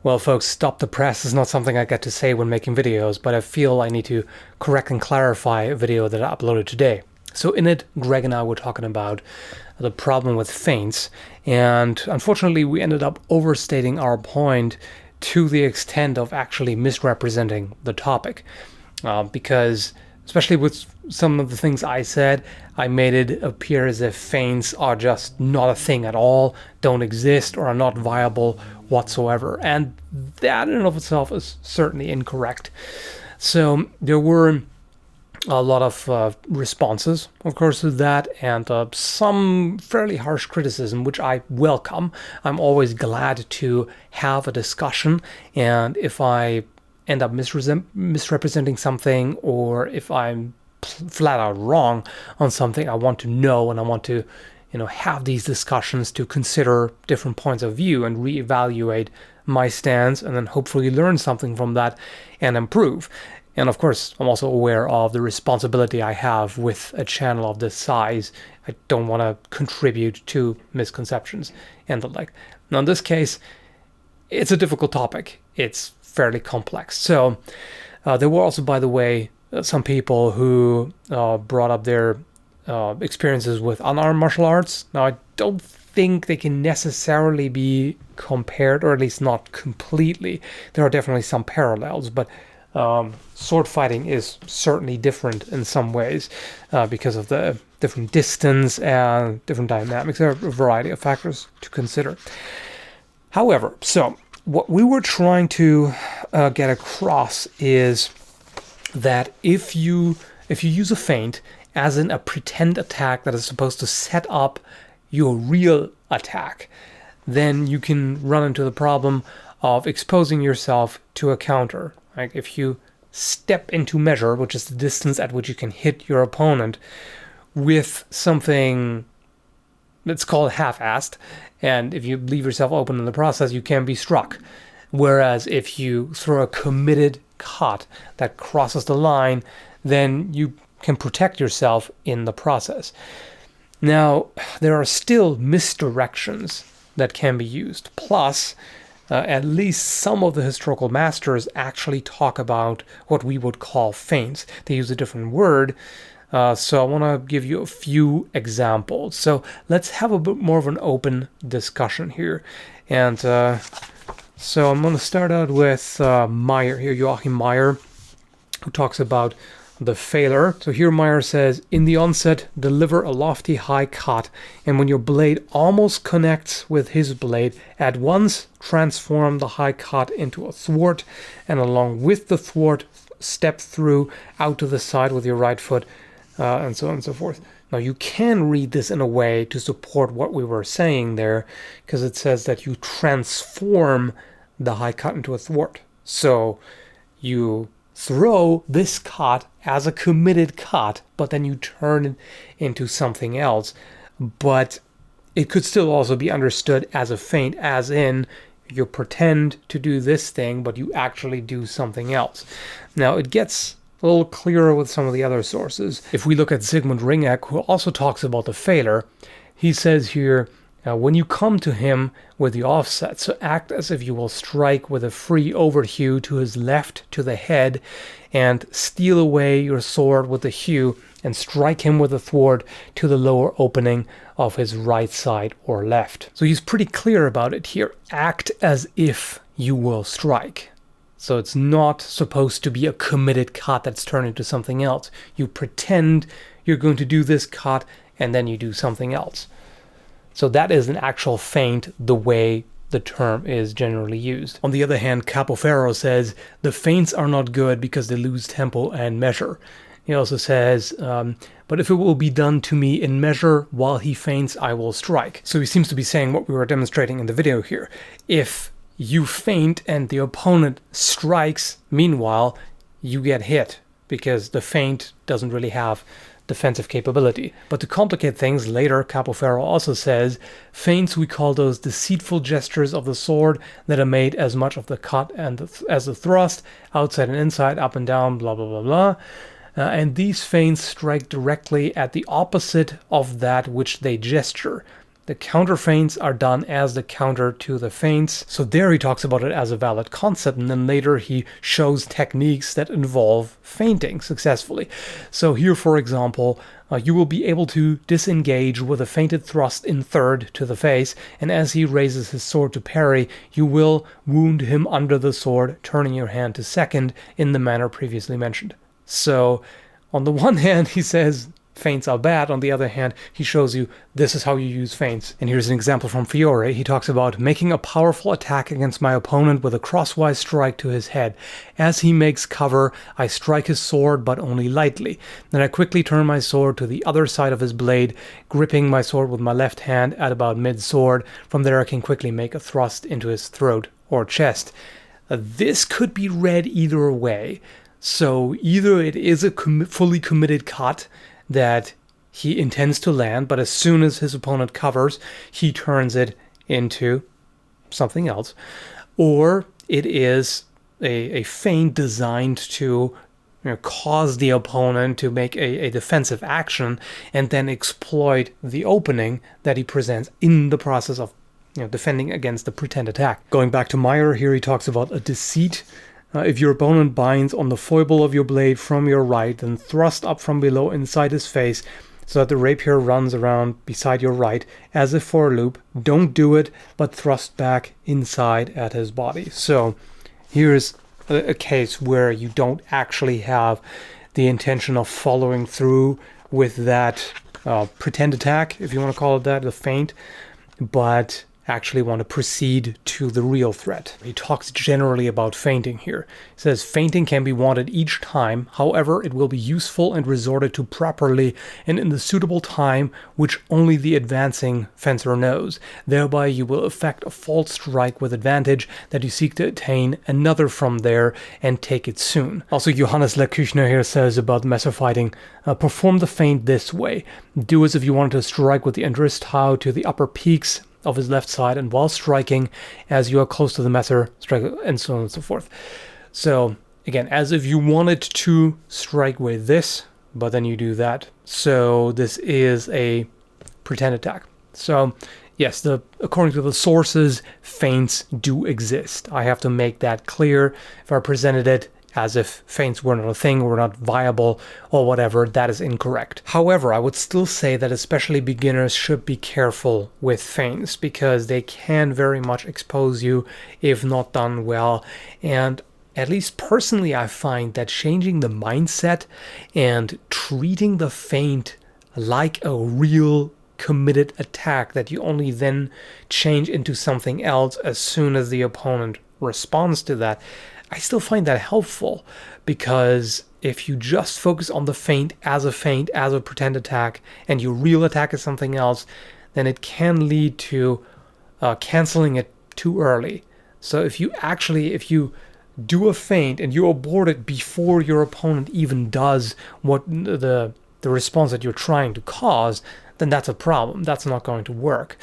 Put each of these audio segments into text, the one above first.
Well, folks, stop the press is not something I get to say when making videos, but I feel I need to correct and clarify a video that I uploaded today. So in it, Greg and I were talking about the problem with feints, and unfortunately we ended up overstating our point to the extent of actually misrepresenting the topic, because especially with some of the things I said, I made it appear as if feints are just not a thing at all, don't exist, or are not viable whatsoever. And that in and of itself is certainly incorrect. So there were a lot of responses, of course, to that, and some fairly harsh criticism, which I welcome. I'm always glad to have a discussion, and if I end up misrepresenting something, or if I'm flat out wrong on something, I want to know, and I want to, have these discussions to consider different points of view and reevaluate my stance, and then hopefully learn something from that and improve. And of course, I'm also aware of the responsibility I have with a channel of this size. I don't want to contribute to misconceptions and the like. Now, in this case, it's a difficult topic. It's fairly complex. So there were also, by the way, some people who brought up their experiences with unarmed martial arts. Now, I don't think they can necessarily be compared, or at least not completely. There are definitely some parallels, but sword fighting is certainly different in some ways because of the different distance and different dynamics. There are a variety of factors to consider. However, so what we were trying to get across is that if you use a feint as in a pretend attack that is supposed to set up your real attack, then you can run into the problem of exposing yourself to a counter. Like if you step into measure, which is the distance at which you can hit your opponent, with something that's called half-assed, and if you leave yourself open in the process, you can be struck. Whereas if you throw a committed cut that crosses the line, then you can protect yourself in the process. Now, there are still misdirections that can be used. Plus, at least some of the historical masters actually talk about what we would call feints. They use a different word, so I want to give you a few examples. So let's have a bit more of an open discussion here. And so I'm going to start out with Meyer here, Joachim Meyer, who talks about the failure. So here Meyer says, in the onset, deliver a lofty high cut, and when your blade almost connects with his blade, at once transform the high cut into a thwart, and along with the thwart, step through out to the side with your right foot, and so on and so forth. Now you can read this in a way to support what we were saying there, because it says that you transform the high cut into a thwart. So you throw this cut as a committed cut, but then you turn it into something else. But it could still also be understood as a feint, as in you pretend to do this thing, but you actually do something else. Now it gets a little clearer with some of the other sources. If we look at Sigmund Ringek, who also talks about the failure, he says here, when you come to him with the offset, so act as if you will strike with a free overhew to his left to the head, and steal away your sword with the hew, and strike him with a thwart to the lower opening of his right side or left. So he's pretty clear about it here. Act as if you will strike. So it's not supposed to be a committed cut that's turned into something else. You pretend you're going to do this cut, and then you do something else. So that is an actual feint, the way the term is generally used. On the other hand, Capoferro says, the feints are not good because they lose tempo and measure. He also says, but if it will be done to me in measure while he feints, I will strike. So he seems to be saying what we were demonstrating in the video here. If you feint and the opponent strikes, meanwhile, you get hit because the feint doesn't really have defensive capability. But to complicate things, later Capoferro also says, feints, we call those deceitful gestures of the sword that are made as much of the cut and as the thrust, outside and inside, up and down, blah, blah, blah, blah. And these feints strike directly at the opposite of that which they gesture. The counter feints are done as the counter to the feints. So there he talks about it as a valid concept, and then later he shows techniques that involve feinting successfully. So here, for example, you will be able to disengage with a feinted thrust in third to the face, and as he raises his sword to parry, you will wound him under the sword, turning your hand to second in the manner previously mentioned. So on the one hand, he says feints are bad. On the other hand, he shows you this is how you use feints. And here's an example from Fiore. He talks about making a powerful attack against my opponent with a crosswise strike to his head. As he makes cover, I strike his sword, but only lightly. Then I quickly turn my sword to the other side of his blade, gripping my sword with my left hand at about mid-sword. From there I can quickly make a thrust into his throat or chest. This could be read either way. So either it is a fully committed cut that he intends to land, but as soon as his opponent covers, he turns it into something else. Or it is a feint designed to cause the opponent to make a defensive action and then exploit the opening that he presents in the process of defending against the pretend attack. Going back to Meyer, here he talks about a deceit. If your opponent binds on the foible of your blade from your right, then thrust up from below inside his face so that the rapier runs around beside your right as if for a loop. Don't do it, but thrust back inside at his body. So here's a case where you don't actually have the intention of following through with that pretend attack, if you want to call it that, the feint, but actually want to proceed to the real threat. He talks generally about feinting here. He says feinting can be wanted each time, however it will be useful and resorted to properly and in the suitable time which only the advancing fencer knows. Thereby you will effect a false strike with advantage that you seek to attain another from there and take it soon. Also Johannes Leküchner here says about messer fighting, perform the feint this way. Do as if you wanted to strike with the Andristau to the upper peaks of his left side, and while striking, as you are close to the messer, strike, and so on and so forth. So again, as if you wanted to strike with this, but then you do that. So this is a pretend attack. So yes, according to the sources, feints do exist. I have to make that clear. If I presented it as if feints were not a thing, were not viable, or whatever, that is incorrect. However, I would still say that especially beginners should be careful with feints, because they can very much expose you if not done well. And at least personally, I find that changing the mindset and treating the feint like a real committed attack that you only then change into something else as soon as the opponent responds to that, I still find that helpful, because if you just focus on the feint, as a pretend attack, and your real attack is something else, then it can lead to canceling it too early. So if you do a feint and you abort it before your opponent even does what the response that you're trying to cause, then that's a problem. That's not going to work.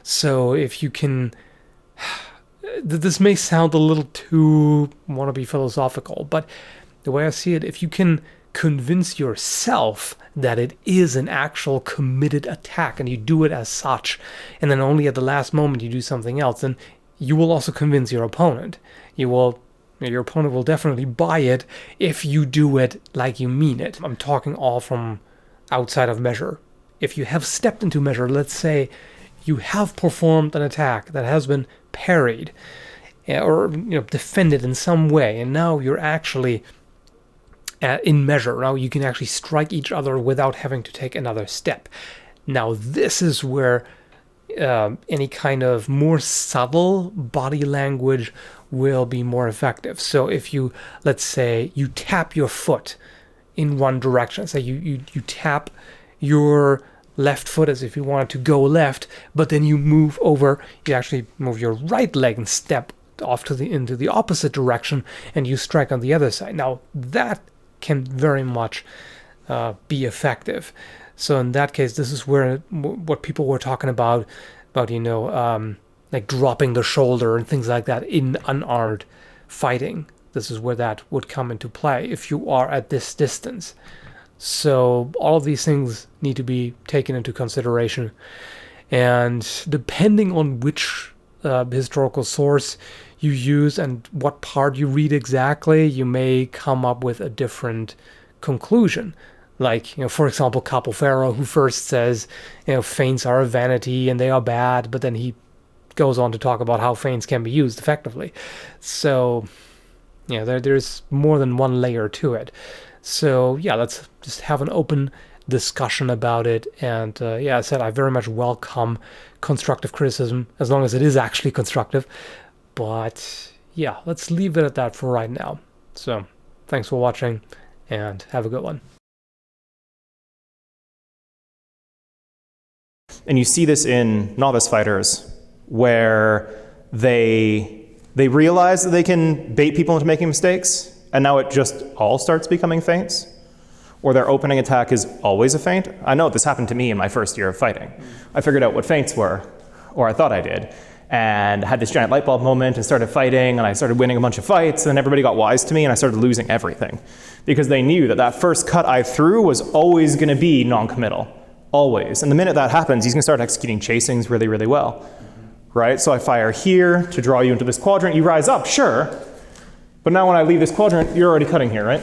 So if you can... This may sound a little too wannabe philosophical, but the way I see it, if you can convince yourself that it is an actual committed attack and you do it as such, and then only at the last moment you do something else, then you will also convince your opponent. Your opponent will definitely buy it if you do it like you mean it. I'm talking all from outside of measure. If you have stepped into measure, let's say you have performed an attack that has been parried or defended in some way, and now you're actually in measure. Now you can actually strike each other without having to take another step. Now this is where any kind of more subtle body language will be more effective. So if you, let's say, you tap your foot in one direction, say you tap your left foot as if you wanted to go left, but then you actually move your right leg and step off into the opposite direction, and you strike on the other side. Now that can very much be effective. So in that case, this is where what people were talking about like dropping the shoulder and things like that in unarmed fighting. This is where that would come into play if you are at this distance. So all of these things need to be taken into consideration. And depending on which historical source you use and what part you read exactly, you may come up with a different conclusion. Like, for example, Capofero, who first says, feints are a vanity and they are bad, but then he goes on to talk about how feints can be used effectively. So, there's more than one layer to it. So, let's just have an open discussion about it. And as I said, I very much welcome constructive criticism, as long as it is actually constructive. But let's leave it at that for right now. So, thanks for watching, and have a good one. And you see this in novice fighters, where they realize that they can bait people into making mistakes, and now it just all starts becoming feints. Or their opening attack is always a feint. I know this happened to me in my first year of fighting. I figured out what feints were, or I thought I did, and had this giant light bulb moment and started fighting, and I started winning a bunch of fights, and then everybody got wise to me, and I started losing everything. Because they knew that that first cut I threw was always going to be non-committal. Always. And the minute that happens, he's going to start executing chasings really, really well. Right? So I fire here to draw you into this quadrant. You rise up, sure. But now when I leave this quadrant, you're already cutting here, right?